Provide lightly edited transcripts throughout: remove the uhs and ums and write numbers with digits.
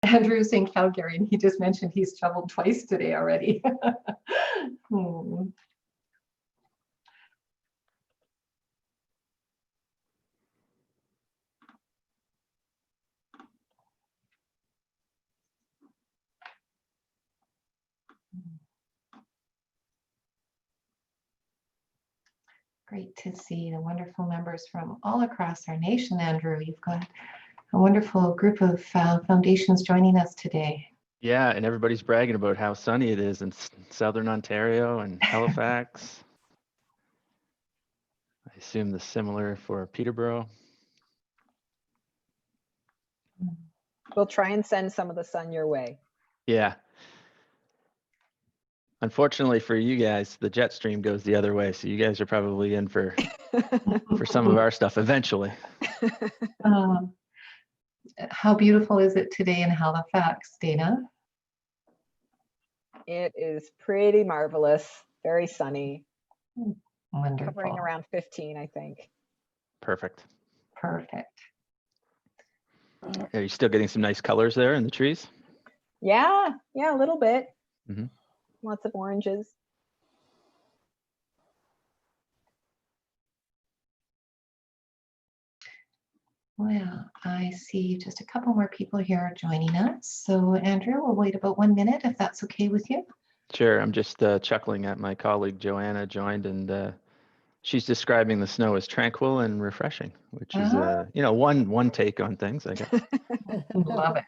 Andrew's in Calgary, and he just mentioned he's traveled twice today already. Great to see the wonderful members from all across our nation, Andrew. You've got a wonderful group of foundations joining us today. Yeah, and everybody's bragging about how sunny it is in Southern Ontario and Halifax. I assume the similar for Peterborough. We'll try and send some of the sun your way. Yeah. Unfortunately for you guys, the jet stream goes the other way, so you guys are probably in for some of our stuff eventually. How beautiful is it today in Halifax, Dana? It is pretty marvelous, very sunny. Wonderful. Hovering around 15, I think. Perfect. Perfect. Are you still getting some nice colors there in the trees? Yeah, a little bit. Mm-hmm. Lots of oranges. Well, I see just a couple more people here joining us. So Andrew, we'll wait about 1 minute if that's okay with you. Sure. I'm just chuckling at my colleague Joanna joined, and she's describing the snow as tranquil and refreshing, which is one take on things, I guess. Love it.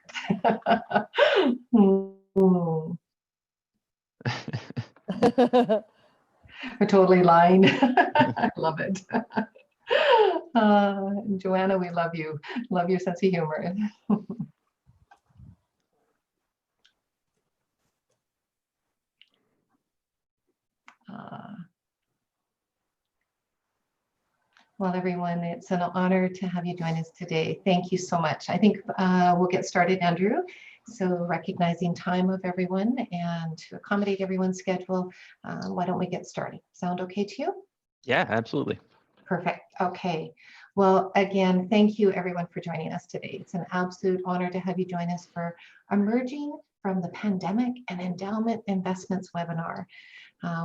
We're totally lying. I love it. Joanna, we love you. Love your sense of humor. Well, everyone, it's an honor to have you join us today. Thank you so much. I think we'll get started, Andrew. So recognizing time of everyone and to accommodate everyone's schedule, why don't we get started? Sound okay to you? Yeah, absolutely. Perfect. Okay. Well, again, thank you everyone for joining us today. It's an absolute honor to have you join us for Emerging from the Pandemic and Endowment Investments webinar.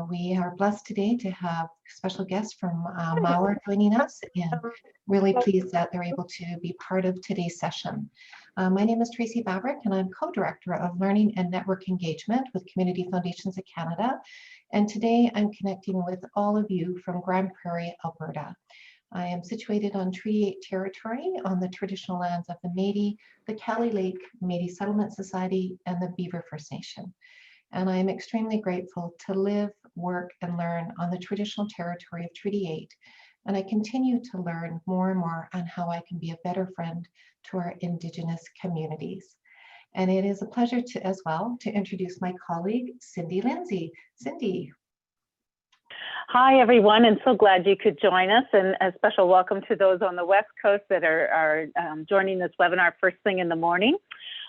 We are blessed today to have special guests from Mauer joining us, and really pleased that they're able to be part of today's session. My name is Tracy Babrick, and I'm co-director of Learning and Network Engagement with Community Foundations of Canada. And today I'm connecting with all of you from Grande Prairie, Alberta. I am situated on Treaty 8 territory on the traditional lands of the Métis, the Cali Lake Métis Settlement Society, and the Beaver First Nation. And I am extremely grateful to live, work, and learn on the traditional territory of Treaty 8. And I continue to learn more and more on how I can be a better friend to our Indigenous communities. And it is a pleasure as well to introduce my colleague, Cindy Lindsay. Cindy. Hi, everyone, and so glad you could join us. And a special welcome to those on the West Coast that are joining this webinar first thing in the morning.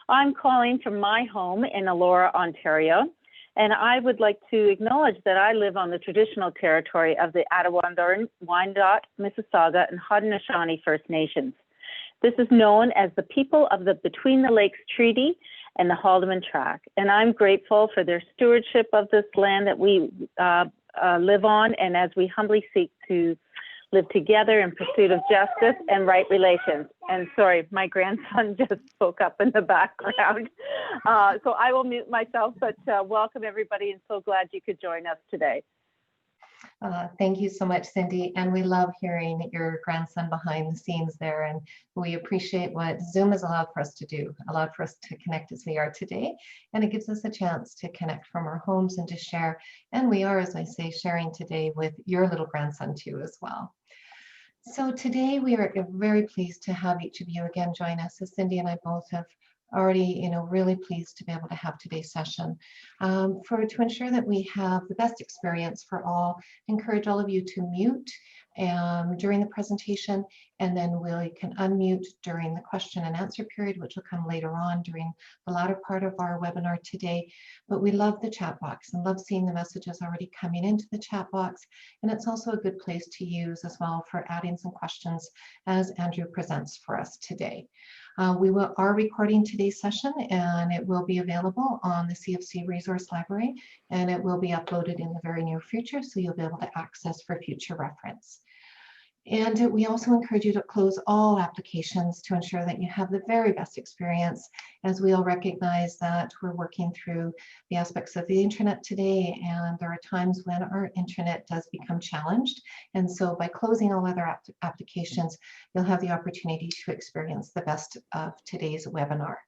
I'm calling from my home in Elora, Ontario, and I would like to acknowledge that I live on the traditional territory of the Attawandaron, Wyandot, Mississauga, and Haudenosaunee First Nations. This is known as the people of the Between the Lakes Treaty and the Haldimand Tract, and I'm grateful for their stewardship of this land that we live on, and as we humbly seek to live together in pursuit of justice and right relations. And sorry, my grandson just spoke up in the background. So I will mute myself, but welcome everybody, and so glad you could join us today. Thank you so much, Cindy. And we love hearing your grandson behind the scenes there. And we appreciate what Zoom has allowed for us to do, allowed for us to connect as we are today. And it gives us a chance to connect from our homes and to share. And we are, as I say, sharing today with your little grandson too as well. So today we are very pleased to have each of you again join us, as Cindy and I both have already, really pleased to be able to have today's session. To ensure that we have the best experience for all, encourage all of you to mute during the presentation, and then we can unmute during the question and answer period, which will come later on during the latter part of our webinar today. But we love the chat box and love seeing the messages already coming into the chat box. And it's also a good place to use as well for adding some questions as Andrew presents for us today. We are recording today's session, and it will be available on the CFC Resource Library, and it will be uploaded in the very near future, so you'll be able to access for future reference. And we also encourage you to close all applications to ensure that you have the very best experience, as we all recognize that we're working through the aspects of the internet today, and there are times when our internet does become challenged. And so by closing all other applications, you'll have the opportunity to experience the best of today's webinar.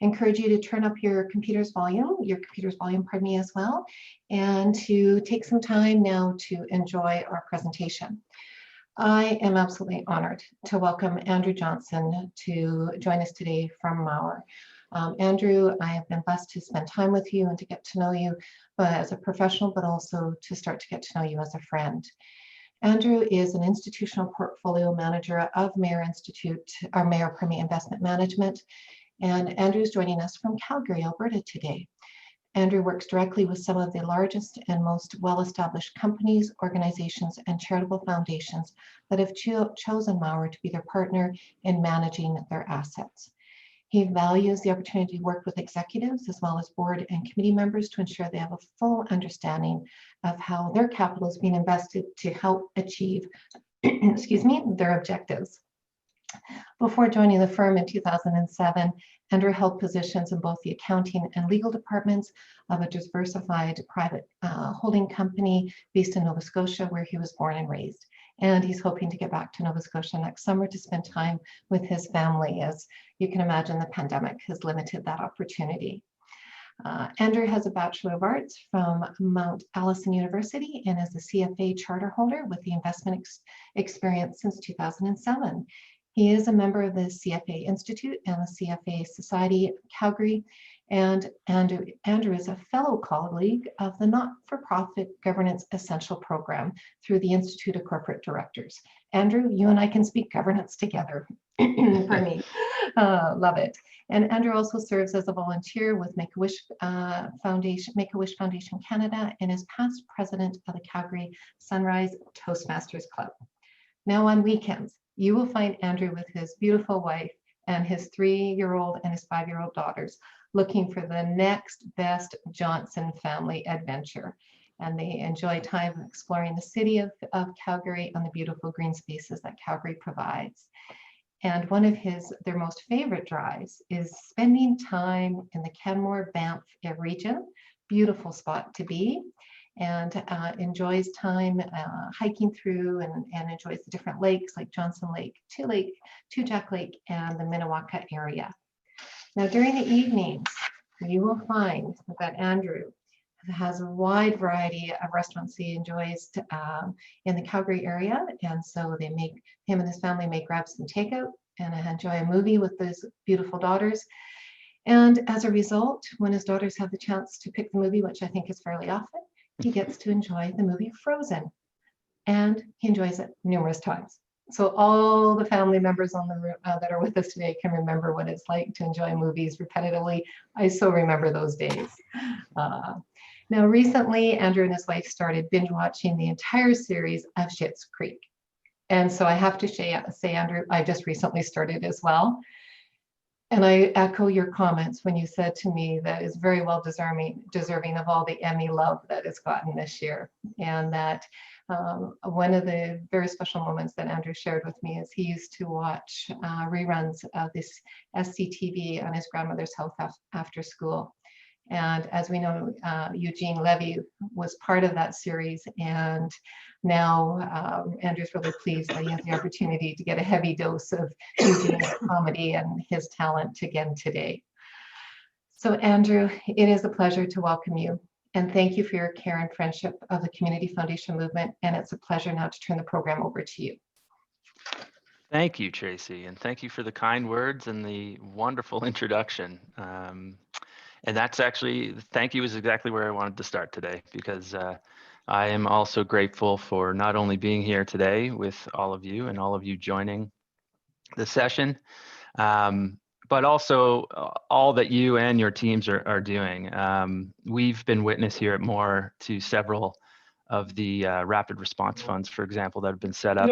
Encourage you to turn up your computer's volume, pardon me, as well, and to take some time now to enjoy our presentation. I am absolutely honored to welcome Andrew Johnson to join us today from Mauer. Andrew, I have been blessed to spend time with you and to get to know you, but as a professional, but also to start to get to know you as a friend. Andrew is an institutional portfolio manager of Mayor Investment Management, and Andrew is joining us from Calgary, Alberta today. Andrew works directly with some of the largest and most well-established companies, organizations, and charitable foundations that have chosen Mauer to be their partner in managing their assets. He values the opportunity to work with executives as well as board and committee members to ensure they have a full understanding of how their capital is being invested to help achieve their objectives. Before joining the firm in 2007, Andrew held positions in both the accounting and legal departments of a diversified private holding company based in Nova Scotia, where he was born and raised. And he's hoping to get back to Nova Scotia next summer to spend time with his family. As you can imagine, the pandemic has limited that opportunity. Andrew has a Bachelor of Arts from Mount Allison University and is a CFA charter holder with the investment experience since 2007. He is a member of the CFA Institute and the CFA Society of Calgary, and Andrew is a fellow colleague of the not-for-profit Governance Essential Program through the Institute of Corporate Directors. Andrew, you and I can speak governance together. For me, love it. And Andrew also serves as a volunteer with Make-A-Wish Foundation Canada, and is past president of the Calgary Sunrise Toastmasters Club. Now on weekends, you will find Andrew with his beautiful wife and his 3-year-old and his 5-year-old daughters looking for the next best Johnson family adventure. And they enjoy time exploring the city of Calgary and the beautiful green spaces that Calgary provides. And one of their most favorite drives is spending time in the Canmore Banff region, beautiful spot to be, and enjoys time hiking through and enjoys the different lakes like Johnson Lake, Two Jack Lake, and the Minnewaca area. Now during the evenings, you will find that Andrew has a wide variety of restaurants he enjoys in the Calgary area, and so him and his family may grab some takeout and enjoy a movie with those beautiful daughters. And as a result, when his daughters have the chance to pick the movie, which I think is fairly often, he gets to enjoy the movie Frozen, and he enjoys it numerous times. So all the family members on the that are with us today can remember what it's like to enjoy movies repetitively. I so remember those days. Now recently, Andrew and his wife started binge watching the entire series of Schitt's Creek. And so I have to say, Andrew, I just recently started as well. And I echo your comments when you said to me that is very well deserving of all the Emmy love that it's gotten this year. And that one of the very special moments that Andrew shared with me is he used to watch reruns of this SCTV on his grandmother's house after school. And as we know, Eugene Levy was part of that series, and now Andrew's really pleased that he has the opportunity to get a heavy dose of Eugene's comedy and his talent again today. So Andrew, it is a pleasure to welcome you, and thank you for your care and friendship of the Community Foundation movement, and it's a pleasure now to turn the program over to you. Thank you, Tracy, and thank you for the kind words and the wonderful introduction. And that's actually, thank you is exactly where I wanted to start today, because I am also grateful for not only being here today with all of you and all of you joining the session, but also all that you and your teams are doing. We've been witness here at Moore to several of the rapid response funds, for example, that have been set up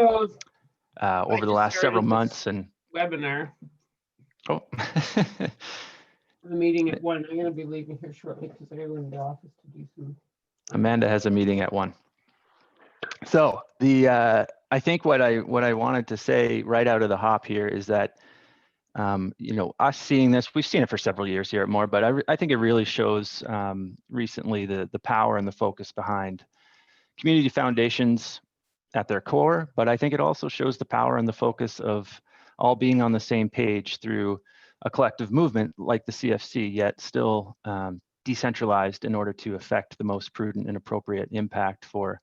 over the last several months. And webinar. Oh. The meeting at 1. I'm going to be leaving here shortly because I go into the office to do some. Amanda has a meeting at 1. So I think what I wanted to say right out of the hop here is that us seeing this, we've seen it for several years here at Moore, but I think it really shows recently the power and the focus behind community foundations at their core. But I think it also shows the power and the focus of all being on the same page through a collective movement like the CFC, yet still decentralized in order to affect the most prudent and appropriate impact for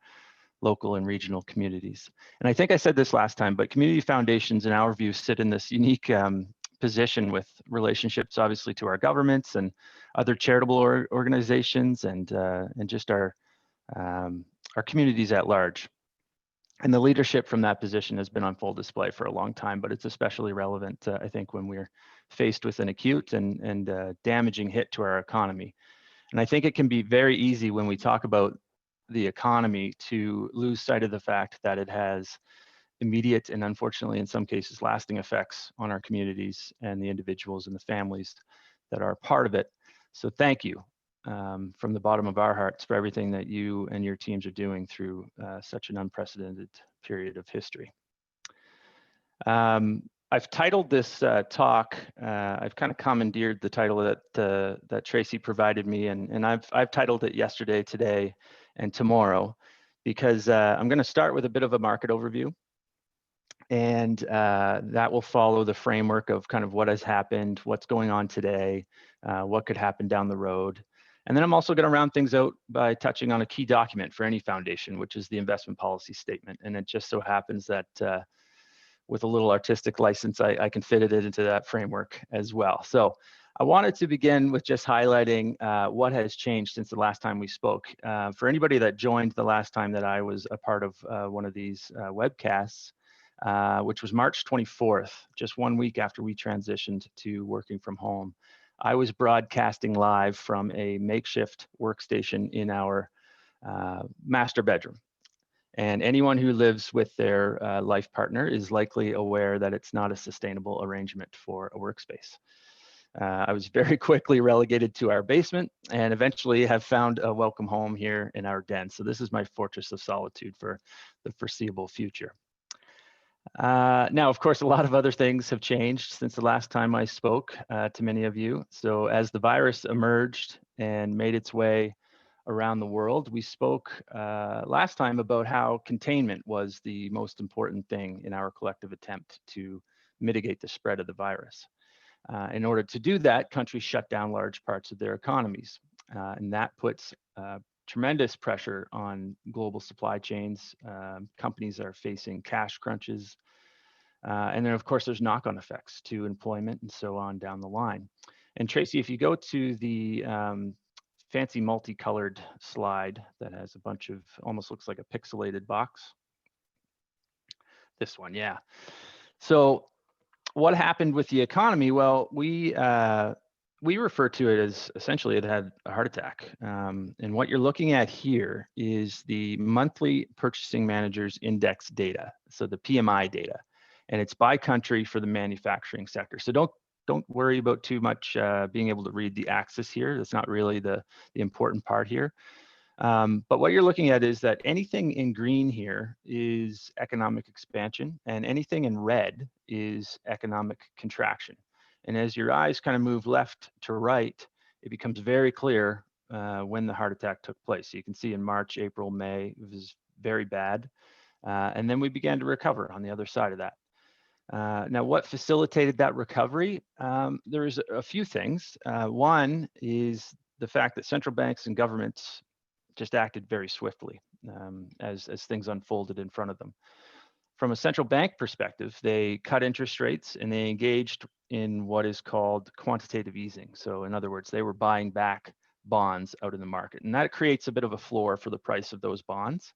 local and regional communities. And I think I said this last time, but community foundations, in our view, sit in this unique position with relationships, obviously, to our governments and other charitable organizations, and just our communities at large. And the leadership from that position has been on full display for a long time, but it's especially relevant, I think, when we're faced with an acute and damaging hit to our economy. And I think it can be very easy when we talk about the economy to lose sight of the fact that it has immediate and, unfortunately, in some cases, lasting effects on our communities and the individuals and the families that are part of it. So thank you from the bottom of our hearts for everything that you and your teams are doing through such an unprecedented period of history. I've titled this talk, I've kind of commandeered the title that Tracy provided me, and I've titled it Yesterday, Today, and Tomorrow, because I'm going to start with a bit of a market overview. And that will follow the framework of kind of what has happened, what's going on today, what could happen down the road. And then I'm also going to round things out by touching on a key document for any foundation, which is the investment policy statement. And it just so happens that with a little artistic license, I can fit it into that framework as well. So I wanted to begin with just highlighting what has changed since the last time we spoke. For anybody that joined the last time that I was a part of one of these webcasts, which was March 24th, just 1 week after we transitioned to working from home, I was broadcasting live from a makeshift workstation in our master bedroom. And anyone who lives with their life partner is likely aware that it's not a sustainable arrangement for a workspace. I was very quickly relegated to our basement and eventually have found a welcome home here in our den. So this is my fortress of solitude for the foreseeable future. Now, of course, a lot of other things have changed since the last time I spoke to many of you. So as the virus emerged and made its way around the world, we spoke last time about how containment was the most important thing in our collective attempt to mitigate the spread of the virus. In order to do that, countries shut down large parts of their economies, and that puts tremendous pressure on global supply chains. Companies are facing cash crunches. And then, of course, there's knock-on effects to employment and so on down the line. And Tracy, if you go to the fancy multicolored slide that has a bunch of, almost looks like a pixelated box. This one, yeah. So what happened with the economy? Well, we refer to it as essentially it had a heart attack. And what you're looking at here is the monthly purchasing managers index data, so the PMI data, and it's by country for the manufacturing sector. So don't worry about too much being able to read the axis here. That's not really the important part here. But what you're looking at is that anything in green here is economic expansion, and anything in red is economic contraction. And as your eyes kind of move left to right, it becomes very clear when the heart attack took place. So you can see in March, April, May, it was very bad. And then we began to recover on the other side of that. Now, what facilitated that recovery? There's a few things. One is the fact that central banks and governments just acted very swiftly as things unfolded in front of them. From a central bank perspective, they cut interest rates and they engaged in what is called quantitative easing. So in other words, they were buying back bonds out in the market, and that creates a bit of a floor for the price of those bonds.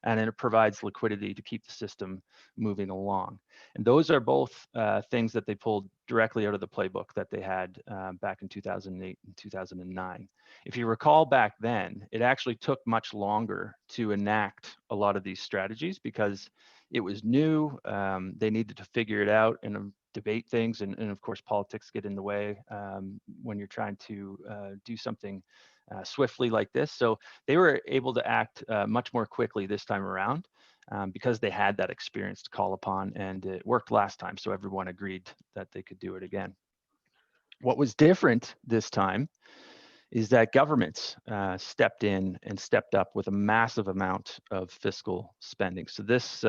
And then it provides liquidity to keep the system moving along. And those are both things that they pulled directly out of the playbook that they had back in 2008 and 2009. If you recall back then, it actually took much longer to enact a lot of these strategies because it was new. They needed to figure it out in a debate things, and of course politics get in the way when you're trying to do something swiftly like this. So they were able to act much more quickly this time around because they had that experience to call upon, and it worked last time, so everyone agreed that they could do it again. What was different this time is that governments stepped in and stepped up with a massive amount of fiscal spending. So this,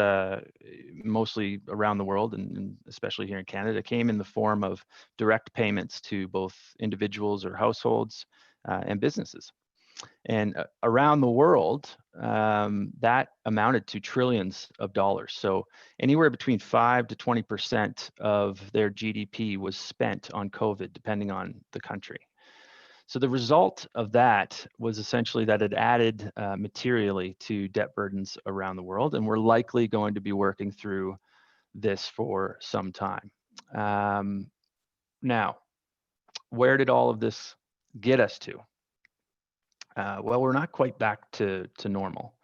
mostly around the world, and especially here in Canada, came in the form of direct payments to both individuals or households and businesses. And around the world, that amounted to trillions of dollars. So anywhere between 5 to 20% of their GDP was spent on COVID, depending on the country. So the result of that was essentially that it added materially to debt burdens around the world, and we're likely going to be working through this for some time. Now, where did all of this get us to? Well, we're not quite back to normal.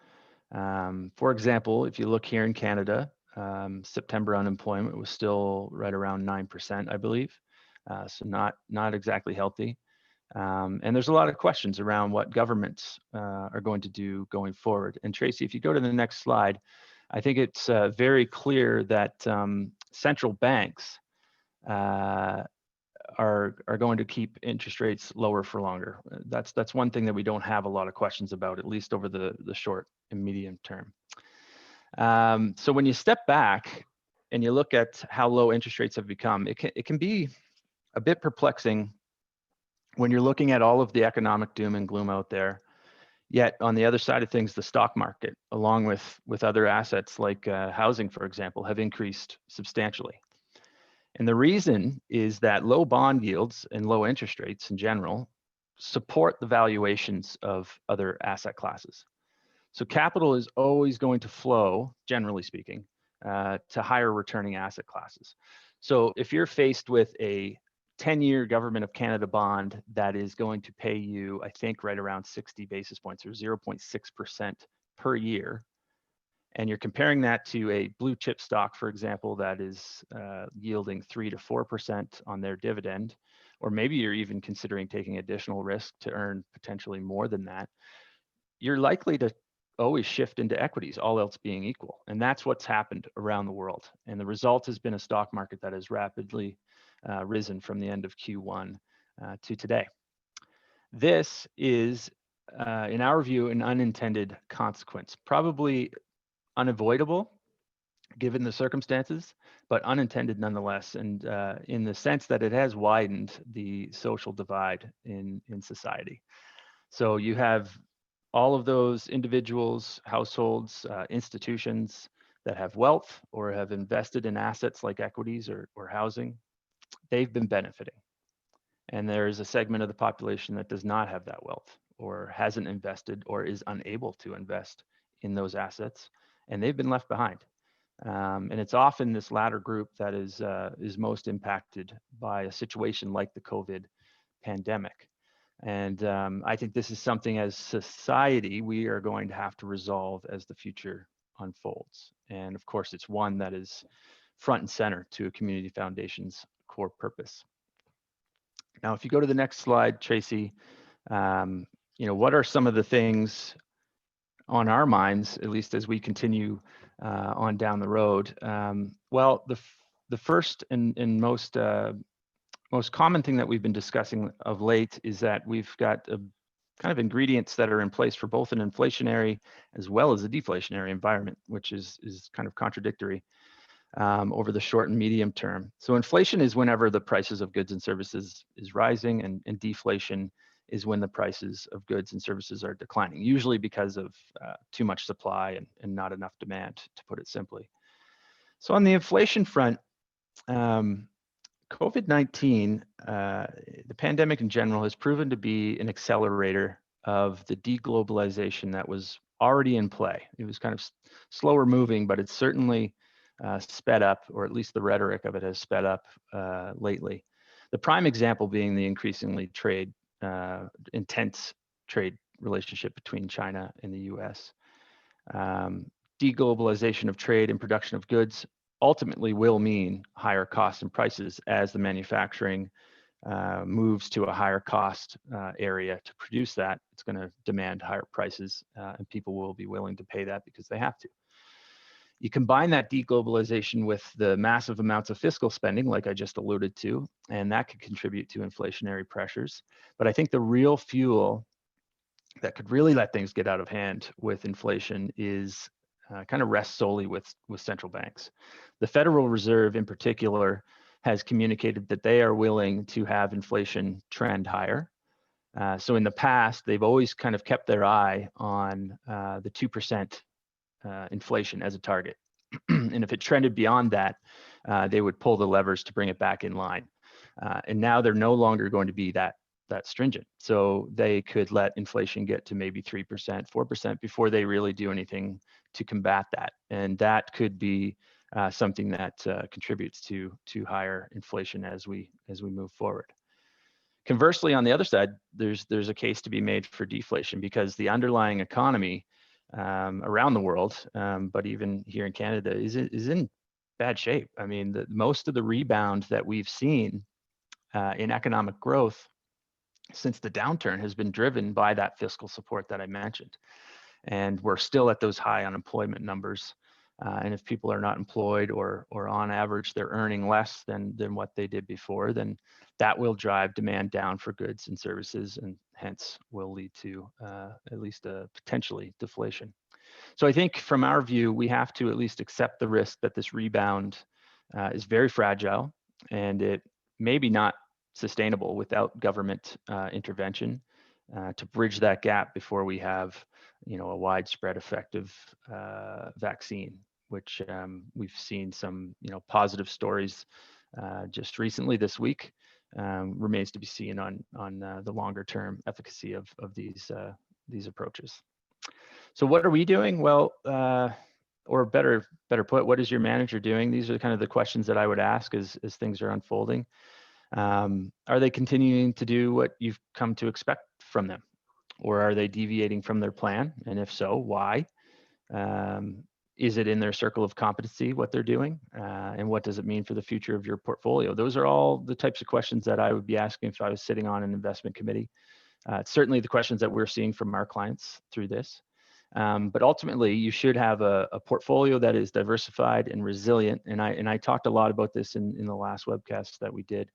For example, if you look here in Canada, September unemployment was still right around 9%, I believe. So not exactly healthy. And there's a lot of questions around what governments are going to do going forward. And Tracy, if you go to the next slide, I think it's very clear that central banks are going to keep interest rates lower for longer. That's one thing that we don't have a lot of questions about, at least over the short and medium term. So when you step back and you look at how low interest rates have become, it can be a bit perplexing when you're looking at all of the economic doom and gloom out there. Yet on the other side of things, the stock market, along with other assets like housing, for example, have increased substantially. And the reason is that low bond yields and low interest rates in general support the valuations of other asset classes. So capital is always going to flow, generally speaking, to higher returning asset classes. So if you're faced with a 10-year Government of Canada bond that is going to pay you, I think, right around 60 basis points or 0.6% per year, and you're comparing that to a blue chip stock, for example, that is yielding 3 to 4% on their dividend, or maybe you're even considering taking additional risk to earn potentially more than that, you're likely to always shift into equities, all else being equal. And that's what's happened around the world. And the result has been a stock market that has rapidly risen from the end of Q1 to today. This is, in our view, an unintended consequence, probably unavoidable given the circumstances, but unintended nonetheless, and in the sense that it has widened the social divide in society. So you have all of those individuals, households, institutions that have wealth or have invested in assets like equities or housing, they've been benefiting. And there's a segment of the population that does not have that wealth or hasn't invested or is unable to invest in those assets, and they've been left behind. And it's often this latter group that is most impacted by a situation like the COVID pandemic. And I think this is something as society we are going to have to resolve as the future unfolds. And of course, it's one that is front and center to a community foundation's core purpose. Now, if you go to the next slide, Tracy, what are some of the things on our minds, at least as we continue on down the road? Well, the first and most common thing that we've been discussing of late is that we've got a kind of ingredients that are in place for both an inflationary as well as a deflationary environment, which is kind of contradictory over the short and medium term. So inflation is whenever the prices of goods and services is rising, and deflation is when the prices of goods and services are declining, usually because of too much supply and not enough demand, to put it simply. So on the inflation front, COVID-19, the pandemic in general, has proven to be an accelerator of the deglobalization that was already in play. It was kind of slower moving, but it's certainly sped up, or at least the rhetoric of it has sped up lately. The prime example being the increasingly intense trade relationship between China and the US. Deglobalization of trade and production of goods ultimately will mean higher costs and prices as the manufacturing moves to a higher cost area to produce that. It's going to demand higher prices, and people will be willing to pay that because they have to. You combine that deglobalization with the massive amounts of fiscal spending, like I just alluded to, and that could contribute to inflationary pressures. But I think the real fuel that could really let things get out of hand with inflation is kind of rests solely with central banks. The Federal Reserve in particular has communicated that they are willing to have inflation trend higher. So in the past, they've always kind of kept their eye on the 2% inflation as a target. And if it trended beyond that, they would pull the levers to bring it back in line. And now they're no longer going to be that stringent. So they could let inflation get to maybe 3%, 4% before they really do anything to combat that. And that could be something that contributes to higher inflation as we move forward. Conversely, on the other side, there's a case to be made for deflation because the underlying economy around the world, but even here in Canada, is in bad shape. I mean, most of the rebound that we've seen in economic growth since the downturn has been driven by that fiscal support that I mentioned. And we're still at those high unemployment numbers. And if people are not employed or on average, they're earning less than what they did before, then that will drive demand down for goods and services and hence will lead to at least a potentially deflation. So I think from our view, we have to at least accept the risk that this rebound is very fragile and it maybe not sustainable without government intervention to bridge that gap before we have, a widespread effective vaccine, which we've seen some, positive stories just recently this week. Remains to be seen on the longer term efficacy of these approaches. So what are we doing? Well, or better put, what is your manager doing? These are kind of the questions that I would ask as things are unfolding. Are they continuing to do what you've come to expect from them? Or are they deviating from their plan? And if so, why? Is it in their circle of competency, what they're doing? And what does it mean for the future of your portfolio? Those are all the types of questions that I would be asking if I was sitting on an investment committee. It's certainly the questions that we're seeing from our clients through this. But ultimately, you should have a portfolio that is diversified and resilient. And I talked a lot about this in the last webcast that we did.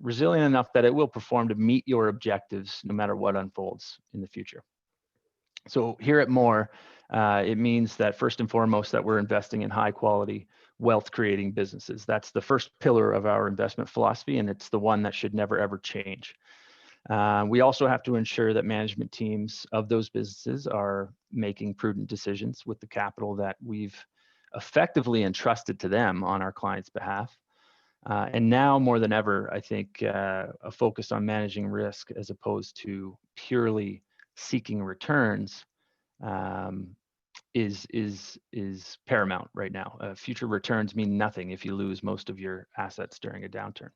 Resilient enough that it will perform to meet your objectives no matter what unfolds in the future. So here at Moore, it means that first and foremost that we're investing in high quality wealth creating businesses. That's the first pillar of our investment philosophy, and it's the one that should never ever change. We also have to ensure that management teams of those businesses are making prudent decisions with the capital that we've effectively entrusted to them on our clients' behalf. And now more than ever, I think a focus on managing risk as opposed to purely seeking returns is paramount right now. Future returns mean nothing if you lose most of your assets during a downturn.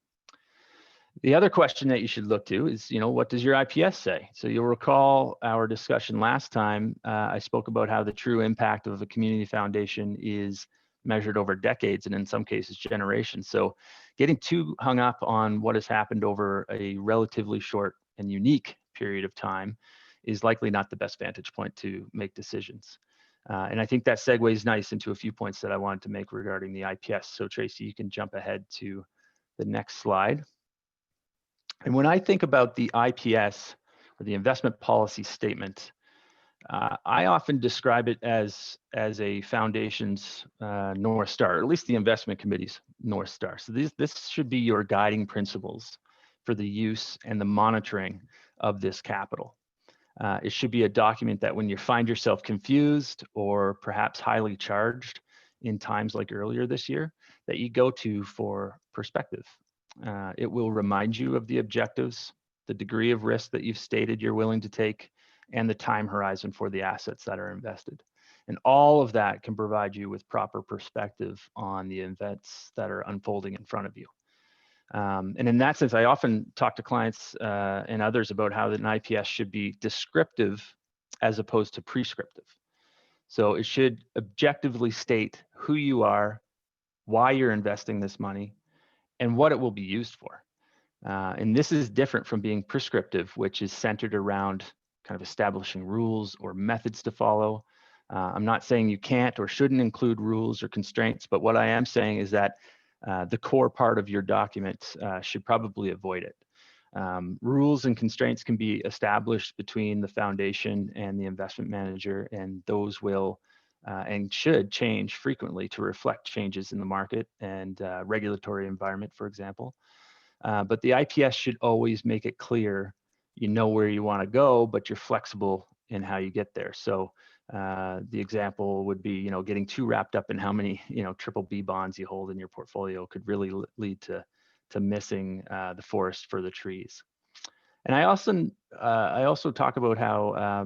The other question that you should look to is, what does your IPS say? So you'll recall our discussion last time. I spoke about how the true impact of a community foundation is measured over decades and in some cases generations. So getting too hung up on what has happened over a relatively short and unique period of time is likely not the best vantage point to make decisions. And I think that segues nice into a few points that I wanted to make regarding the IPS. So Tracy, you can jump ahead to the next slide. And when I think about the IPS, or the investment policy statement, I often describe it as a foundation's North Star, or at least the investment committee's North Star. So this should be your guiding principles for the use and the monitoring of this capital. It should be a document that when you find yourself confused or perhaps highly charged in times like earlier this year, that you go to for perspective. It will remind you of the objectives, the degree of risk that you've stated you're willing to take, and the time horizon for the assets that are invested. And all of that can provide you with proper perspective on the events that are unfolding in front of you. And in that sense, I often talk to clients and others about how an IPS should be descriptive as opposed to prescriptive. So it should objectively state who you are, why you're investing this money, and what it will be used for. And this is different from being prescriptive, which is centered around kind of establishing rules or methods to follow. I'm not saying you can't or shouldn't include rules or constraints, but what I am saying is that the core part of your document should probably avoid it. Rules and constraints can be established between the foundation and the investment manager, and those will and should change frequently to reflect changes in the market and regulatory environment, for example. But the IPS should always make it clear you know where you want to go, but you're flexible in how you get there. So the example would be, getting too wrapped up in how many, triple B bonds you hold in your portfolio could really lead to missing the forest for the trees. And I also talk about how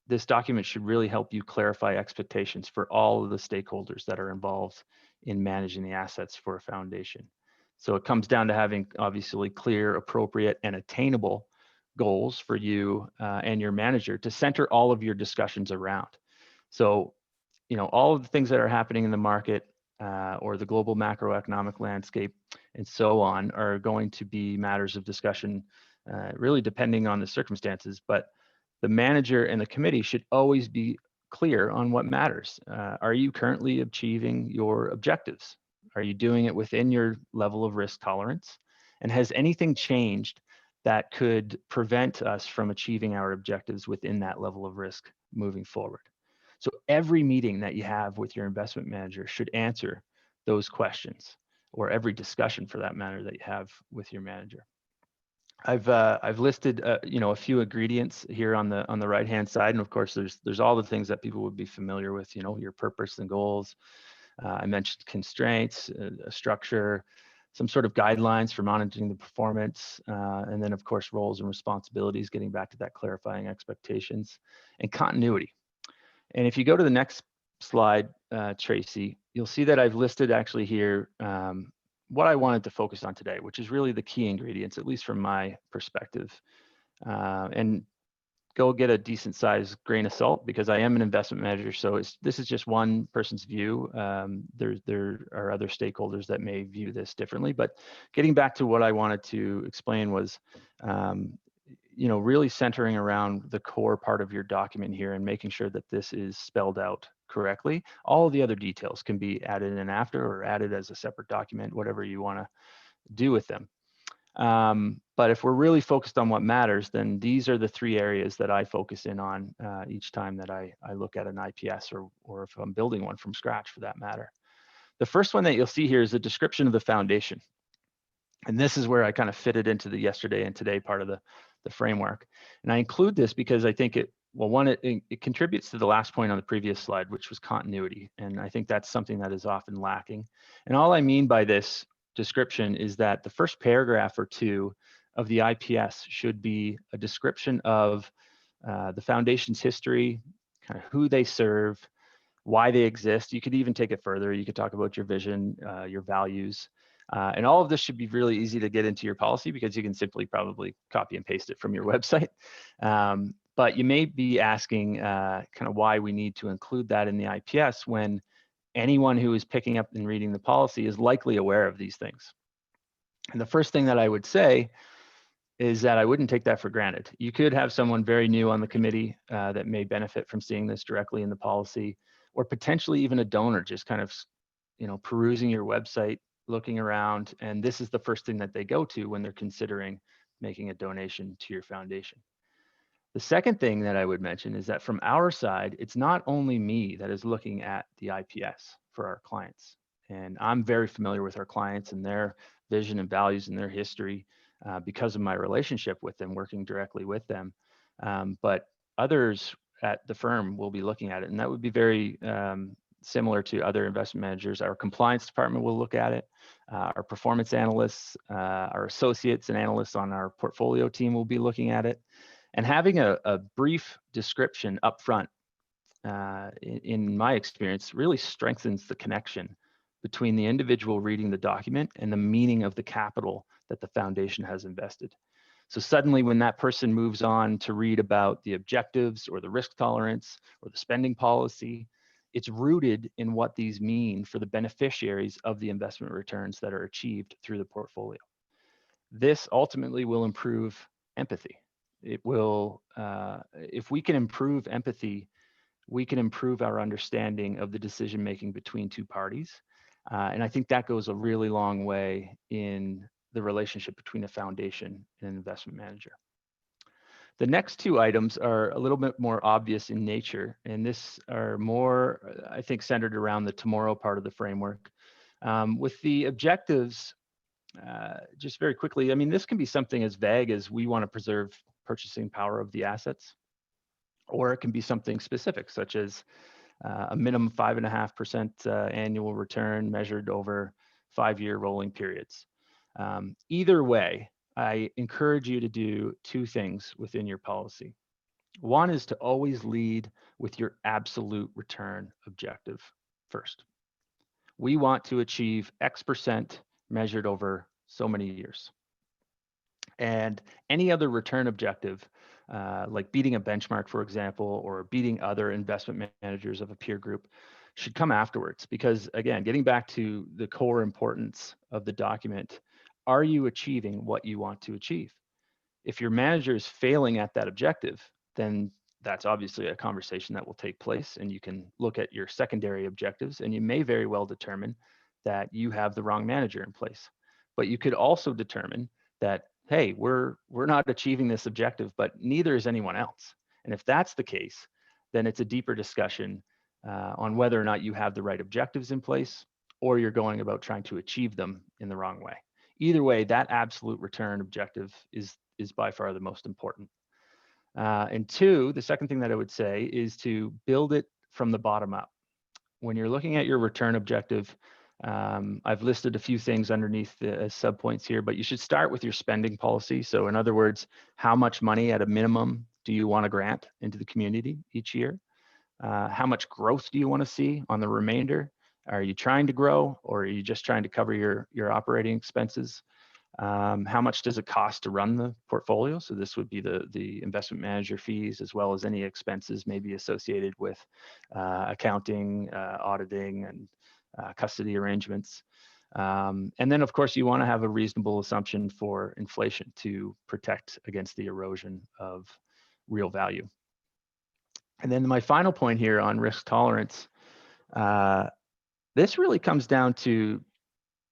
this document should really help you clarify expectations for all of the stakeholders that are involved in managing the assets for a foundation. So it comes down to having obviously clear, appropriate, and attainable goals for you and your manager to center all of your discussions around. So, all of the things that are happening in the market or the global macroeconomic landscape and so on are going to be matters of discussion, really depending on the circumstances. But the manager and the committee should always be clear on what matters. Are you currently achieving your objectives? Are you doing it within your level of risk tolerance? And has anything changed that could prevent us from achieving our objectives within that level of risk moving forward? So every meeting that you have with your investment manager should answer those questions, or every discussion for that matter that you have with your manager. I've listed a few ingredients here on the right hand side, and of course there's all the things that people would be familiar with. Your purpose and goals. I mentioned constraints, a structure, some sort of guidelines for monitoring the performance, and then of course roles and responsibilities, getting back to that clarifying expectations, and continuity. And if you go to the next slide, Tracy, you'll see that I've listed actually here what I wanted to focus on today, which is really the key ingredients, at least from my perspective. And go get a decent sized grain of salt, because I am an investment manager. So this is just one person's view. There are other stakeholders that may view this differently, but getting back to what I wanted to explain was, really centering around the core part of your document here and making sure that this is spelled out correctly. All of the other details can be added in after or added as a separate document, whatever you want to do with them. But if we're really focused on what matters, then these are the three areas that I focus in on each time that I look at an IPS, or if I'm building one from scratch for that matter. The first one that you'll see here is a description of the foundation. And this is where I kind of fit it into the yesterday and today part of the framework. And I include this because I think it contributes to the last point on the previous slide, which was continuity. And I think that's something that is often lacking. And all I mean by this description is that the first paragraph or two of the IPS should be a description of the foundation's history, kind of who they serve, why they exist. You could even take it further. You could talk about your vision, your values, and all of this should be really easy to get into your policy, because you can simply probably copy and paste it from your website. But you may be asking kind of why we need to include that in the IPS, when anyone who is picking up and reading the policy is likely aware of these things. And the first thing that I would say is that I wouldn't take that for granted. You could have someone very new on the committee that may benefit from seeing this directly in the policy, or potentially even a donor just kind of, perusing your website, looking around, and this is the first thing that they go to when they're considering making a donation to your foundation. The second thing that I would mention is that from our side, it's not only me that is looking at the IPS for our clients. And I'm very familiar with our clients and their vision and values and their history because of my relationship with them, working directly with them. But others at the firm will be looking at it, and that would be very similar to other investment managers. Our compliance department will look at it. Our performance analysts, our associates and analysts on our portfolio team will be looking at it. And having a brief description up front, in my experience, really strengthens the connection between the individual reading the document and the meaning of the capital that the foundation has invested. So suddenly when that person moves on to read about the objectives or the risk tolerance or the spending policy, it's rooted in what these mean for the beneficiaries of the investment returns that are achieved through the portfolio. This ultimately will improve empathy. It will, if we can improve empathy, we can improve our understanding of the decision making between two parties. And I think that goes a really long way in the relationship between a foundation and an investment manager. The next two items are a little bit more obvious in nature, and this are more, I think, centered around the tomorrow part of the framework. With the objectives, just very quickly, I mean, this can be something as vague as we want to preserve purchasing power of the assets, or it can be something specific, such as a minimum 5.5% annual return measured over 5-year rolling periods. Either way, I encourage you to do two things within your policy. One is to always lead with your absolute return objective first. We want to achieve X% measured over so many years. And any other return objective, like beating a benchmark, for example, or beating other investment managers of a peer group, should come afterwards. Because again, getting back to the core importance of the document, are you achieving what you want to achieve? If your manager is failing at that objective, then that's obviously a conversation that will take place, and you can look at your secondary objectives, and you may very well determine that you have the wrong manager in place. But you could also determine that, hey, we're not achieving this objective, but neither is anyone else. And if that's the case, then it's a deeper discussion on whether or not you have the right objectives in place, or you're going about trying to achieve them in the wrong way. Either way, that absolute return objective is by far the most important. And two, the second thing that I would say is to build it from the bottom up. When you're looking at your return objective, I've listed a few things underneath the subpoints here, but you should start with your spending policy. So in other words, how much money at a minimum do you want to grant into the community each year? How much growth do you want to see on the remainder? Are you trying to grow, or are you just trying to cover your operating expenses? How much does it cost to run the portfolio? So this would be the investment manager fees, as well as any expenses maybe associated with accounting, auditing, and custody arrangements. And then, of course, you want to have a reasonable assumption for inflation to protect against the erosion of real value. And then my final point here on risk tolerance, this really comes down to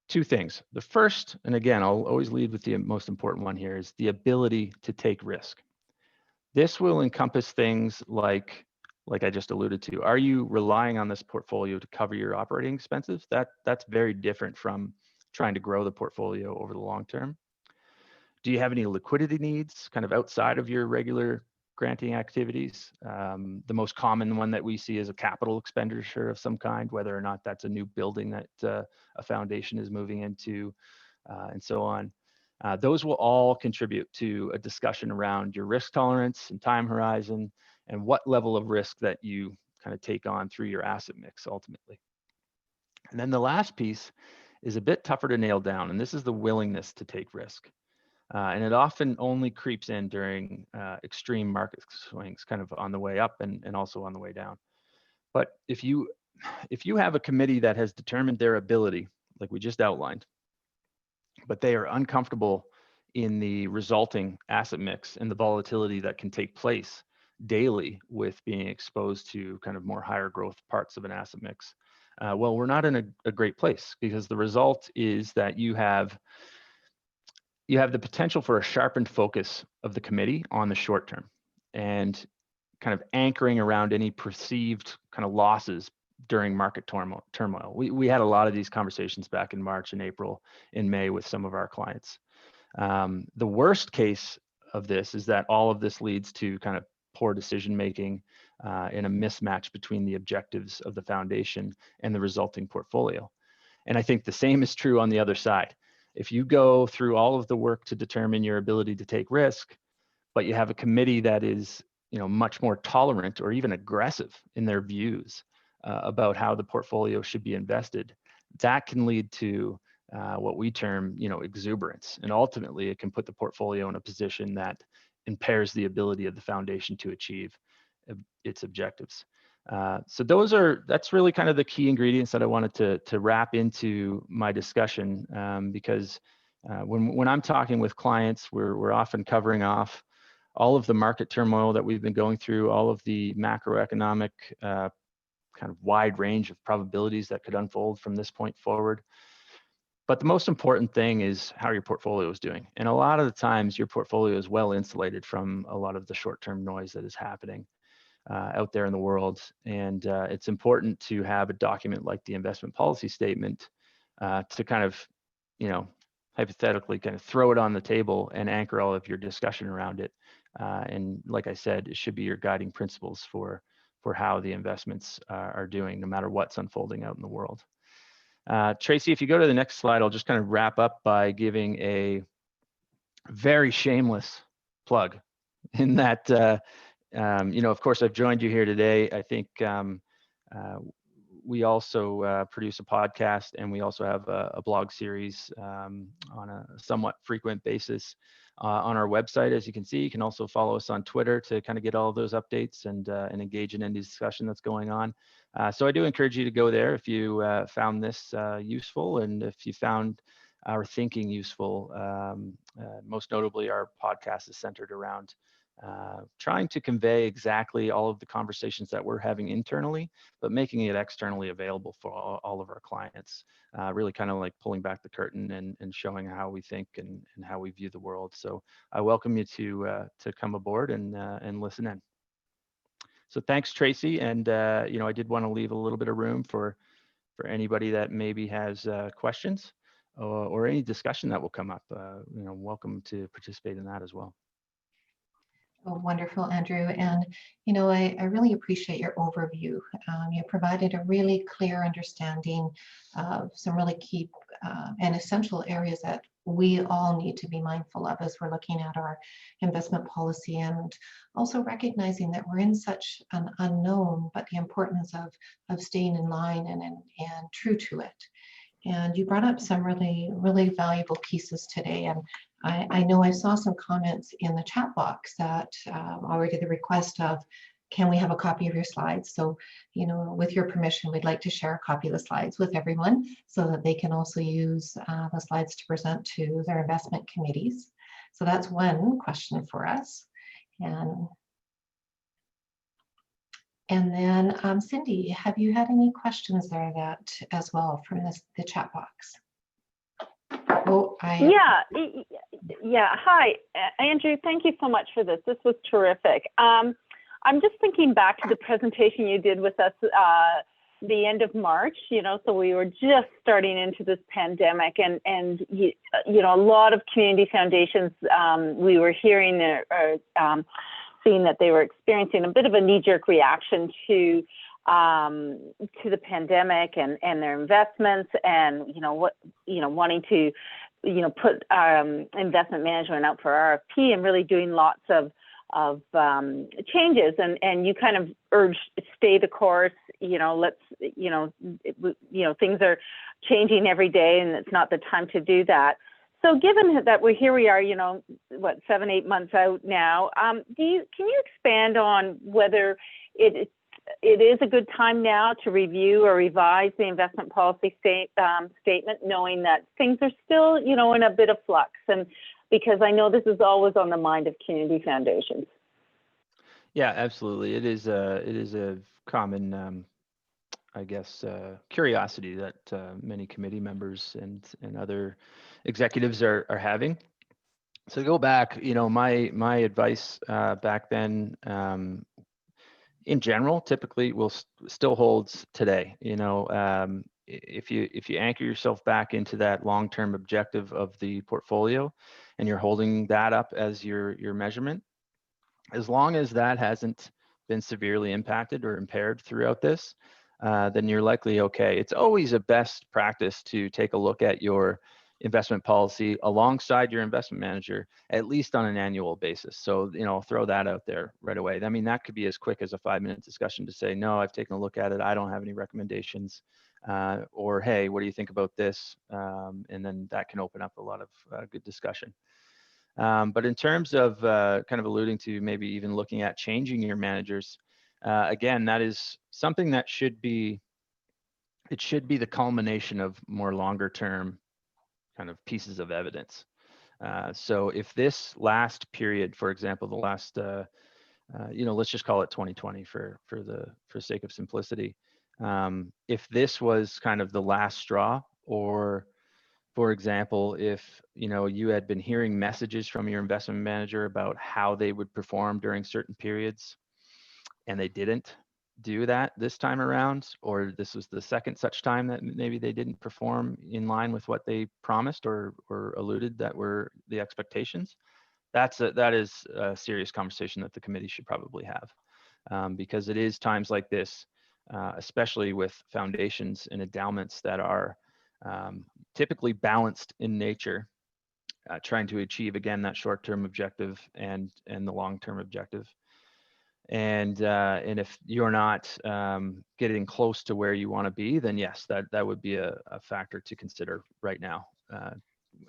two things. The first, and again, I'll always lead with the most important one here, is the ability to take risk. This will encompass things like I just alluded to. Are you relying on this portfolio to cover your operating expenses? That's very different from trying to grow the portfolio over the long term. Do you have any liquidity needs kind of outside of your regular granting activities? The most common one that we see is a capital expenditure of some kind, whether or not that's a new building that a foundation is moving into, and so on. Those will all contribute to a discussion around your risk tolerance and time horizon, and what level of risk that you kind of take on through your asset mix ultimately. And then the last piece is a bit tougher to nail down, and this is the willingness to take risk. And it often only creeps in during extreme market swings, kind of on the way up and also on the way down. But if you have a committee that has determined their ability, like we just outlined, but they are uncomfortable in the resulting asset mix and the volatility that can take place daily with being exposed to kind of more higher growth parts of an asset mix, well, we're not in a great place, because the result is that you have the potential for a sharpened focus of the committee on the short term, and kind of anchoring around any perceived kind of losses during market turmoil. We had a lot of these conversations back in March and April and May with some of our clients. The worst case of this is that all of this leads to kind of poor decision making and a mismatch between the objectives of the foundation and the resulting portfolio. And I think the same is true on the other side. If you go through all of the work to determine your ability to take risk, but you have a committee that is, much more tolerant or even aggressive in their views about how the portfolio should be invested, that can lead to what we term, exuberance. And ultimately, it can put the portfolio in a position that impairs the ability of the foundation to achieve its objectives. So that's really kind of the key ingredients that I wanted to wrap into my discussion, because when I'm talking with clients, we're often covering off all of the market turmoil that we've been going through, all of the macroeconomic kind of wide range of probabilities that could unfold from this point forward. But the most important thing is how your portfolio is doing. And a lot of the times your portfolio is well insulated from a lot of the short-term noise that is happening out there in the world. And it's important to have a document like the investment policy statement to kind of, hypothetically kind of throw it on the table and anchor all of your discussion around it. And like I said, it should be your guiding principles for how the investments are doing, no matter what's unfolding out in the world. Tracy, if you go to the next slide, I'll just kind of wrap up by giving a very shameless plug in that, of course, I've joined you here today. I think we also produce a podcast, and we also have a blog series on a somewhat frequent basis on our website. As you can see, you can also follow us on Twitter to kind of get all of those updates and engage in any discussion that's going on. So I do encourage you to go there if you found this useful, and if you found our thinking useful. Most notably, our podcast is centered around trying to convey exactly all of the conversations that we're having internally, but making it externally available for all of our clients. Really kind of like pulling back the curtain and showing how we think and how we view the world. So I welcome you to come aboard and listen in. So thanks, Tracy. And I did want to leave a little bit of room for anybody that maybe has questions or any discussion that will come up. Welcome to participate in that as well. Oh, wonderful, Andrew. And, I really appreciate your overview. You provided a really clear understanding of some really key and essential areas that we all need to be mindful of as we're looking at our investment policy, and also recognizing that we're in such an unknown, but the importance of staying in line and true to it. And you brought up some really, really valuable pieces today. And I know I saw some comments in the chat box that already the request of, can we have a copy of your slides? So, with your permission, we'd like to share a copy of the slides with everyone so that they can also use the slides to present to their investment committees. So that's one question for us. And then Cindy, have you had any questions there that as well from the chat box? Oh, Yeah. Hi, Andrew. Thank you so much for this. This was terrific. I'm just thinking back to the presentation you did with us the end of March. So we were just starting into this pandemic, and a lot of community foundations we were hearing seeing that they were experiencing a bit of a knee-jerk reaction to the pandemic and their investments, and wanting to put investment management out for RFP and really doing lots of changes, and you kind of urged, stay the course. Things are changing every day, and it's not the time to do that. So given that we are, 7-8 months out now, can you expand on whether it is a good time now to review or revise the investment policy statement, knowing that things are still, in a bit of flux? And because I know this is always on the mind of community foundations. Yeah, absolutely. It is a common, curiosity that many committee members and other executives are having. So to go back, my advice back then, in general, typically still holds today. If you anchor yourself back into that long-term objective of the portfolio, and you're holding that up as your measurement, as long as that hasn't been severely impacted or impaired throughout this, then you're likely okay. It's always a best practice to take a look at your investment policy alongside your investment manager, at least on an annual basis. So, throw that out there right away. I mean, that could be as quick as a 5-minute discussion to say, no, I've taken a look at it, I don't have any recommendations, or hey, what do you think about this? And then that can open up a lot of good discussion. But in terms of kind of alluding to maybe even looking at changing your managers, again, that is something that should be the culmination of more longer term kind of pieces of evidence. So if this last period, for example, the last, let's just call it 2020 for sake of simplicity. If this was kind of the last straw, or for example, if you had been hearing messages from your investment manager about how they would perform during certain periods, and they didn't do that this time around, or this was the second such time that maybe they didn't perform in line with what they promised or alluded that were the expectations, that is a serious conversation that the committee should probably have, because it is times like this, especially with foundations and endowments that are typically balanced in nature, trying to achieve, again, that short-term objective and the long-term objective. And if you're not getting close to where you want to be, then yes, that would be a factor to consider right now,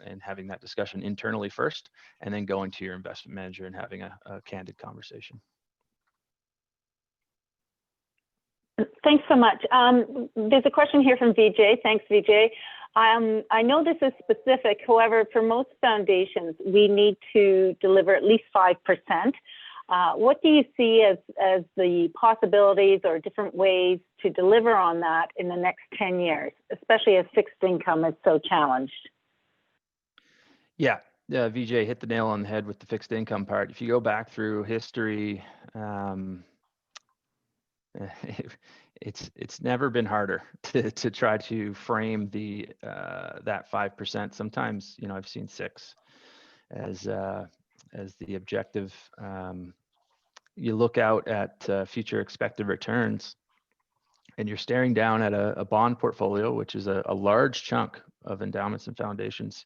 and having that discussion internally first, and then going to your investment manager and having a candid conversation. Thanks so much. There's a question here from Vijay. Thanks, Vijay. I know this is specific. However, for most foundations, we need to deliver at least 5%. What do you see as the possibilities or different ways to deliver on that in the next 10 years, especially as fixed income is so challenged? Yeah, Vijay hit the nail on the head with the fixed income part. If you go back through history, it's never been harder to try to frame that 5%. Sometimes, I've seen 6 as the objective. You look out at future expected returns, and you're staring down at a bond portfolio, which is a large chunk of endowments and foundations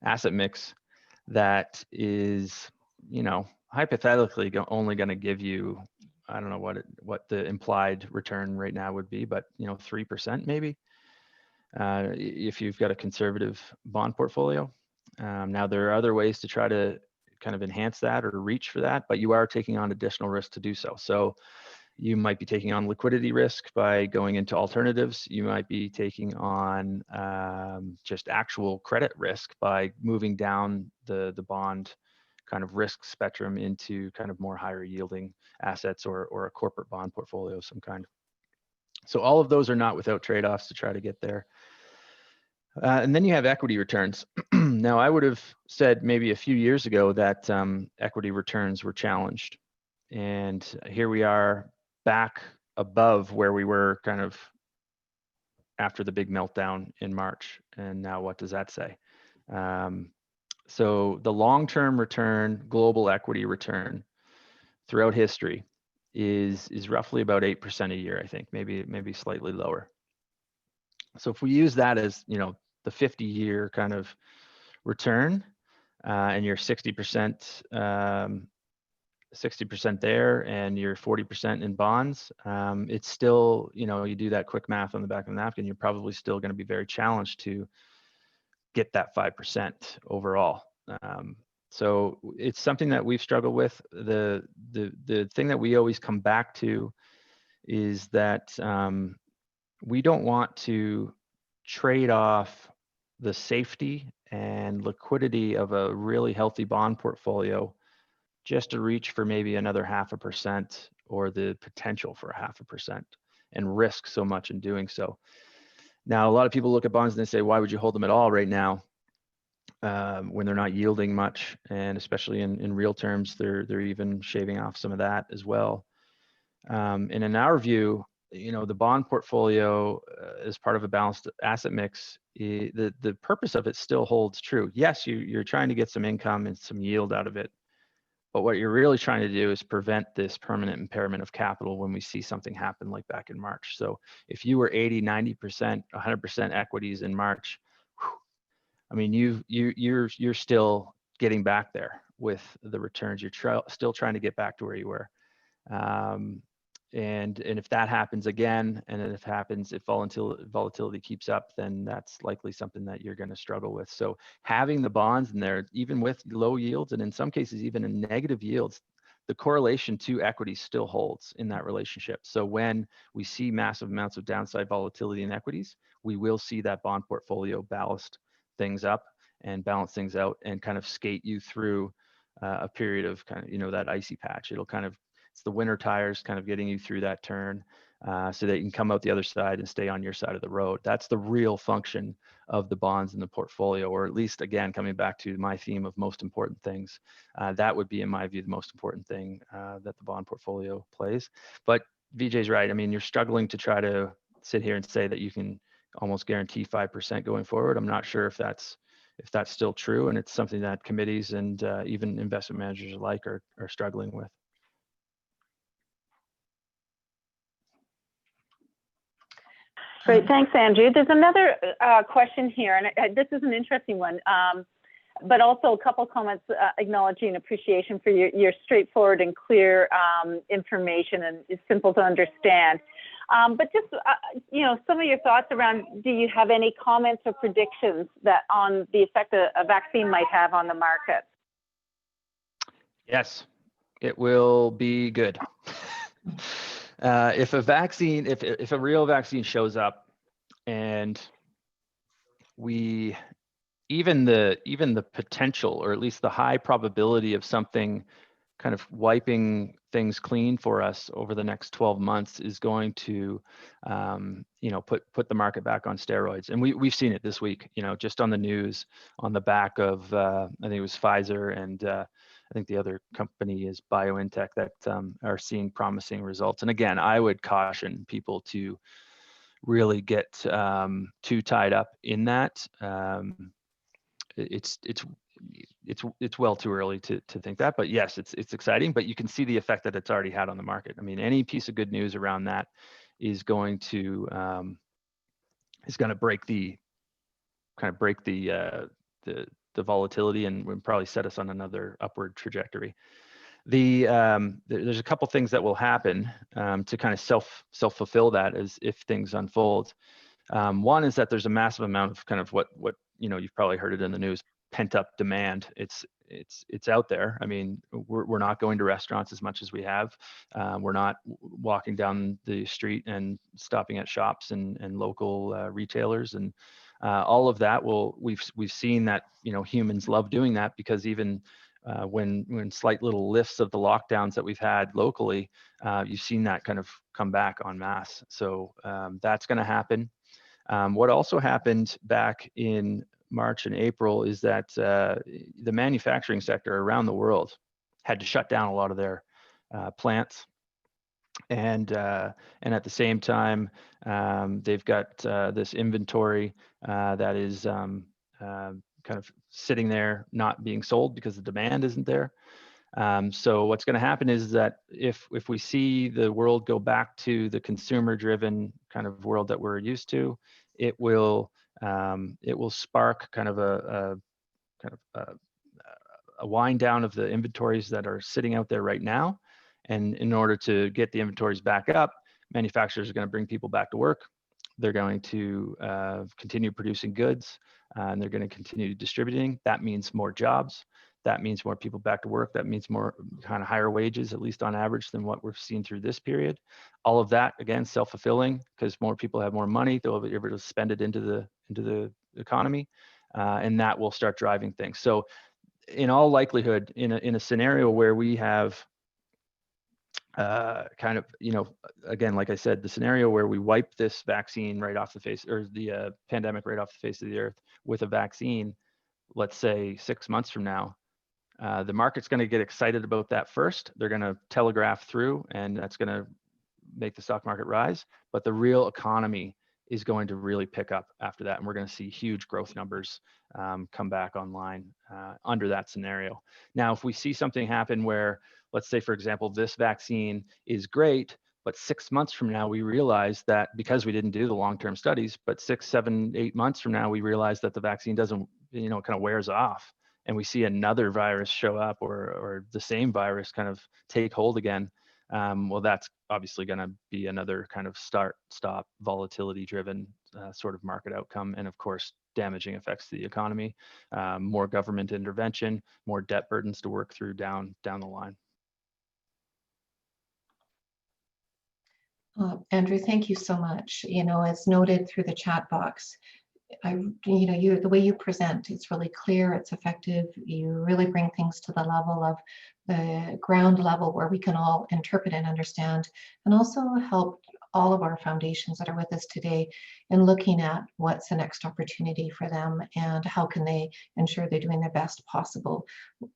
asset mix, that is, hypothetically only going to give you, I don't know what the implied return right now would be, but 3% maybe, if you've got a conservative bond portfolio. Now there are other ways to try to kind of enhance that or reach for that, but you are taking on additional risk to do so. So you might be taking on liquidity risk by going into alternatives. You might be taking on just actual credit risk by moving down the bond kind of risk spectrum into kind of more higher yielding assets or a corporate bond portfolio of some kind. So all of those are not without trade-offs to try to get there. And then you have equity returns. Now, I would have said maybe a few years ago that equity returns were challenged. And here we are back above where we were kind of after the big meltdown in March. And now what does that say? So the long-term return, global equity return throughout history is roughly about 8% a year, I think, maybe slightly lower. So if we use that as, the 50-year kind of return, and you're 60% there and you're 40% in bonds, it's still, you do that quick math on the back of the napkin, you're probably still going to be very challenged to get that 5% overall. So it's something that we've struggled with. The thing that we always come back to is that we don't want to trade off the safety and liquidity of a really healthy bond portfolio just to reach for maybe another 0.5% or the potential for 0.5% and risk so much in doing so. Now, a lot of people look at bonds and they say, why would you hold them at all right now when they're not yielding much? And especially in real terms, they're even shaving off some of that as well. And in our view, the bond portfolio as part of a balanced asset mix, the purpose of it still holds true. Yes, you're trying to get some income and some yield out of it, but what you're really trying to do is prevent this permanent impairment of capital when we see something happen like back in March. So if you were 80, 90%, 100% equities in March, I mean, you're still getting back there with the returns. You're still trying to get back to where you were. And if that happens again, and if volatility keeps up, then that's likely something that you're going to struggle with. So having the bonds in there, even with low yields, and in some cases even in negative yields, the correlation to equity still holds in that relationship. So when we see massive amounts of downside volatility in equities, we will see that bond portfolio ballast things up and balance things out and kind of skate you through a period of kind of, that icy patch. It'll kind of, it's the winter tires kind of getting you through that turn so that you can come out the other side and stay on your side of the road. That's the real function of the bonds in the portfolio, or at least, again, coming back to my theme of most important things, that would be, in my view, the most important thing that the bond portfolio plays. But Vijay's right. I mean, you're struggling to try to sit here and say that you can almost guarantee 5% going forward. I'm not sure if that's still true, and it's something that committees and even investment managers alike are struggling with. Great, thanks, Andrew. There's another question here, and this is an interesting one, but also a couple comments acknowledging appreciation for your straightforward and clear information, and it's simple to understand. But just, some of your thoughts around, do you have any comments or predictions that on the effect a vaccine might have on the market? Yes, it will be good. If a vaccine, if a real vaccine shows up, and even the potential, or at least the high probability of something kind of wiping things clean for us over the next 12 months is going to, put the market back on steroids. And we've seen it this week, just on the news, on the back of, I think it was Pfizer, and I think the other company is BioNTech, that are seeing promising results. And again, I would caution people to really get too tied up in that. It's well too early to think that, but yes, it's exciting. But you can see the effect that it's already had on the market. I mean, any piece of good news around that is going to break the volatility, and will probably set us on another upward trajectory. There's a couple things that will happen to kind of self-fulfill that as if things unfold. One is that there's a massive amount of kind of what you've probably heard it in the news, pent-up demand. It's out there. I mean, we're not going to restaurants as much as we have. We're not walking down the street and stopping at shops and local retailers, and all of that we've seen that humans love doing that, because even when slight little lifts of the lockdowns that we've had locally, you've seen that kind of come back en masse. So that's going to happen. What also happened back in March and April is that the manufacturing sector around the world had to shut down a lot of their plants, and at the same time they've got this inventory that is kind of sitting there not being sold because the demand isn't there. So what's going to happen is that if we see the world go back to the consumer-driven kind of world that we're used to, it will spark kind of a wind down of the inventories that are sitting out there right now. And in order to get the inventories back up, manufacturers are going to bring people back to work. They're going to continue producing goods, and they're going to continue distributing. That means more jobs. That means more people back to work. That means more kind of higher wages, at least on average, than what we've seen through this period. All of that, again, self-fulfilling, because more people have more money. They'll be able to spend it into the economy, and that will start driving things. So, in all likelihood, in a scenario where we have kind of, again, like I said, the scenario where we wipe this vaccine right off the face, or the pandemic right off the face of the earth with a vaccine, let's say 6 months from now, the market's going to get excited about that first. They're going to telegraph through, and that's going to make the stock market rise. But the real economy is going to really pick up after that, and we're going to see huge growth numbers come back online under that scenario. Now, if we see something happen where, let's say, for example, this vaccine is great, but 6 months from now, we realize that, because we didn't do the long-term studies, but 6, 7, 8 months from now, we realize that the vaccine doesn't, kind of wears off, and we see another virus show up, or the same virus kind of take hold again. Well, that's obviously going to be another kind of start-stop volatility-driven sort of market outcome, and of course, damaging effects to the economy, more government intervention, more debt burdens to work through down the line. Andrew, thank you so much. As noted through the chat box, the way you present, it's really clear, it's effective. You really bring things to the level of the ground level where we can all interpret and understand, and also help all of our foundations that are with us today in looking at what's the next opportunity for them and how can they ensure they're doing their best possible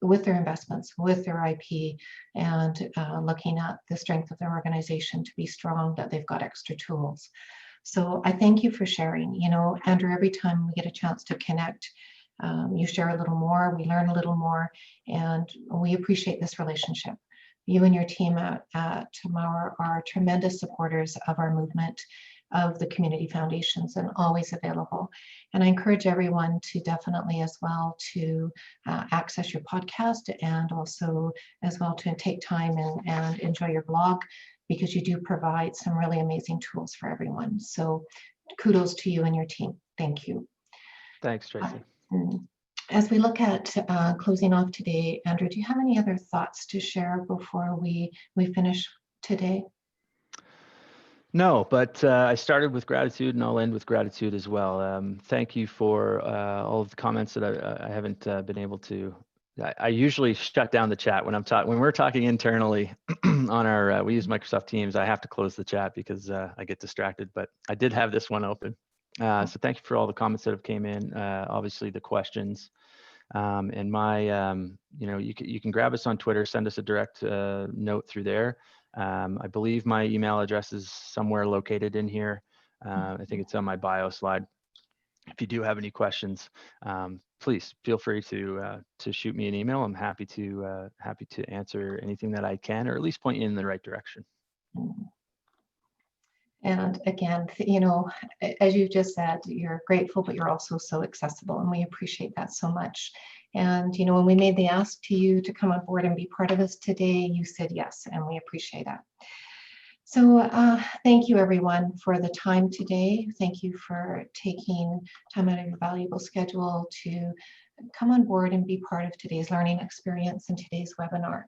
with their investments, with their IP, and looking at the strength of their organization to be strong, that they've got extra tools. So I thank you for sharing. Andrew, every time we get a chance to connect, you share a little more, we learn a little more, and we appreciate this relationship. You and your team at Mauer are tremendous supporters of our movement, of the community foundations, and always available. And I encourage everyone to definitely as well to access your podcast, and also as well to take time and enjoy your blog, because you do provide some really amazing tools for everyone. So kudos to you and your team. Thank you. Thanks, Tracy. As we look at closing off today, Andrew, do you have any other thoughts to share before we finish today? No, but I started with gratitude and I'll end with gratitude as well. Thank you for all of the comments that I haven't been able to. I usually shut down the chat when we're talking internally on our, we use Microsoft Teams. I have to close the chat because I get distracted, but I did have this one open. So thank you for all the comments that have came in, obviously the questions. And you can grab us on Twitter, send us a direct note through there. I believe my email address is somewhere located in here. I think it's on my bio slide. If you do have any questions, please feel free to shoot me an email. I'm happy to answer anything that I can, or at least point you in the right direction. And again, as you've just said, you're grateful, but you're also so accessible, and we appreciate that so much. And when we made the ask to you to come on board and be part of us today, you said yes, and we appreciate that. So thank you everyone for the time today. Thank you for taking time out of your valuable schedule to come on board and be part of today's learning experience and today's webinar.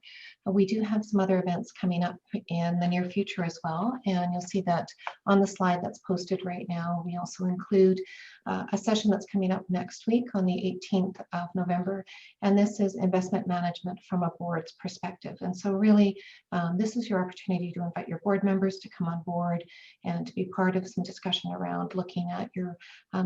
We do have some other events coming up in the near future as well, and you'll see that on the slide that's posted right now. We also include a session that's coming up next week on the 18th of November, and this is investment management from a board's perspective. And so really, this is your opportunity to invite your board members to come on board and to be part of some discussion around looking at your,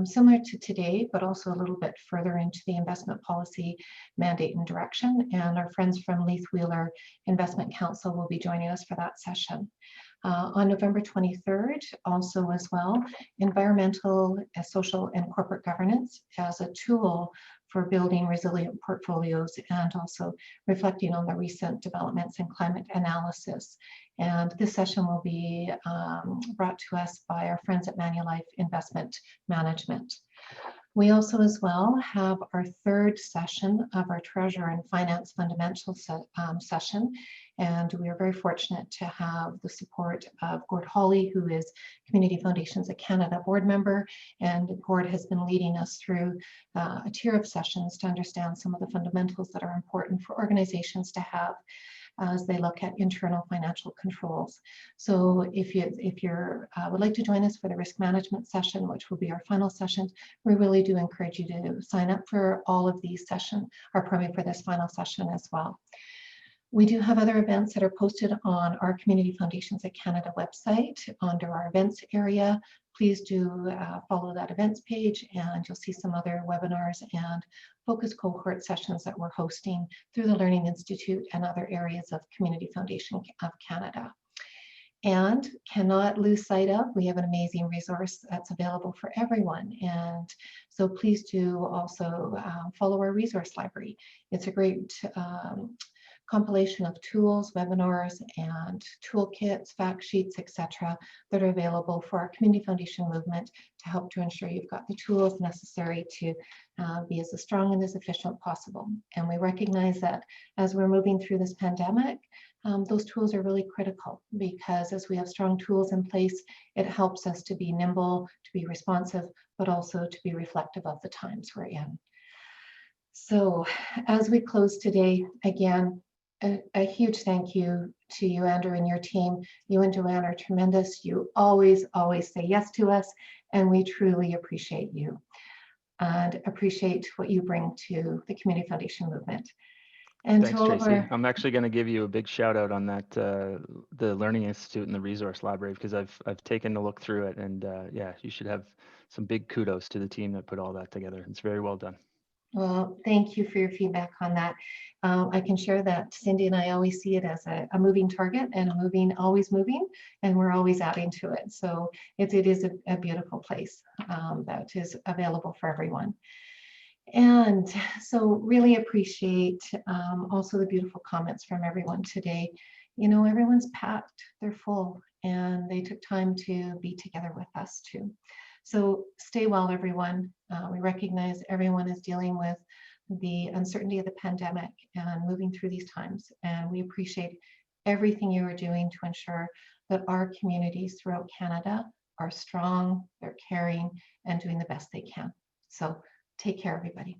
similar to today, but also a little bit further into the investment policy mandate and direction. And our friends from Leith Wheeler Investment Council will be joining us for that session. On November 23rd, also as well, environmental, social, and corporate governance as a tool for building resilient portfolios and also reflecting on the recent developments in climate analysis. And this session will be brought to us by our friends at Manulife Investment Management. We also as well have our third session of our Treasure and Finance Fundamentals session. And we are very fortunate to have the support of Gord Hawley, who is Community Foundations of Canada board member. And Gord has been leading us through a tier of sessions to understand some of the fundamentals that are important for organizations to have as they look at internal financial controls. So if you would like to join us for the risk management session, which will be our final session, we really do encourage you to sign up for all of these sessions, or probably for this final session as well. We do have other events that are posted on our Community Foundations of Canada website under our events area. Please do follow that events page, and you'll see some other webinars and focus cohort sessions that we're hosting through the Learning Institute and other areas of Community Foundation of Canada. And cannot lose sight of, we have an amazing resource that's available for everyone. And so please do also follow our resource library. It's a great compilation of tools, webinars, and toolkits, fact sheets, etc., that are available for our Community Foundation movement to help to ensure you've got the tools necessary to be as strong and as efficient possible. And we recognize that as we're moving through this pandemic, those tools are really critical, because as we have strong tools in place, it helps us to be nimble, to be responsive, but also to be reflective of the times we're in. So as we close today, again, a huge thank you to you, Andrew, and your team. You and Joanne are tremendous. You always say yes to us, and we truly appreciate you and appreciate what you bring to the Community Foundation movement. And Thanks, to all of Tracy. our, I'm actually going to give you a big shout out on that, the Learning Institute and the Resource Library, because I've taken a look through it, and yeah, you should have some big kudos to the team that put all that together. It's very well done. well, thank you for your feedback on that. I can share that Cindy and I always see it as a moving target and always moving, and we're always adding to it. So it is a beautiful place that is available for everyone. And so really appreciate also the beautiful comments from everyone today. You know, everyone's packed, they're full, and they took time to be together with us too. So stay well, everyone. We recognize everyone is dealing with the uncertainty of the pandemic and moving through these times. And we appreciate everything you are doing to ensure that our communities throughout Canada are strong, they're caring, and doing the best they can. So take care, everybody.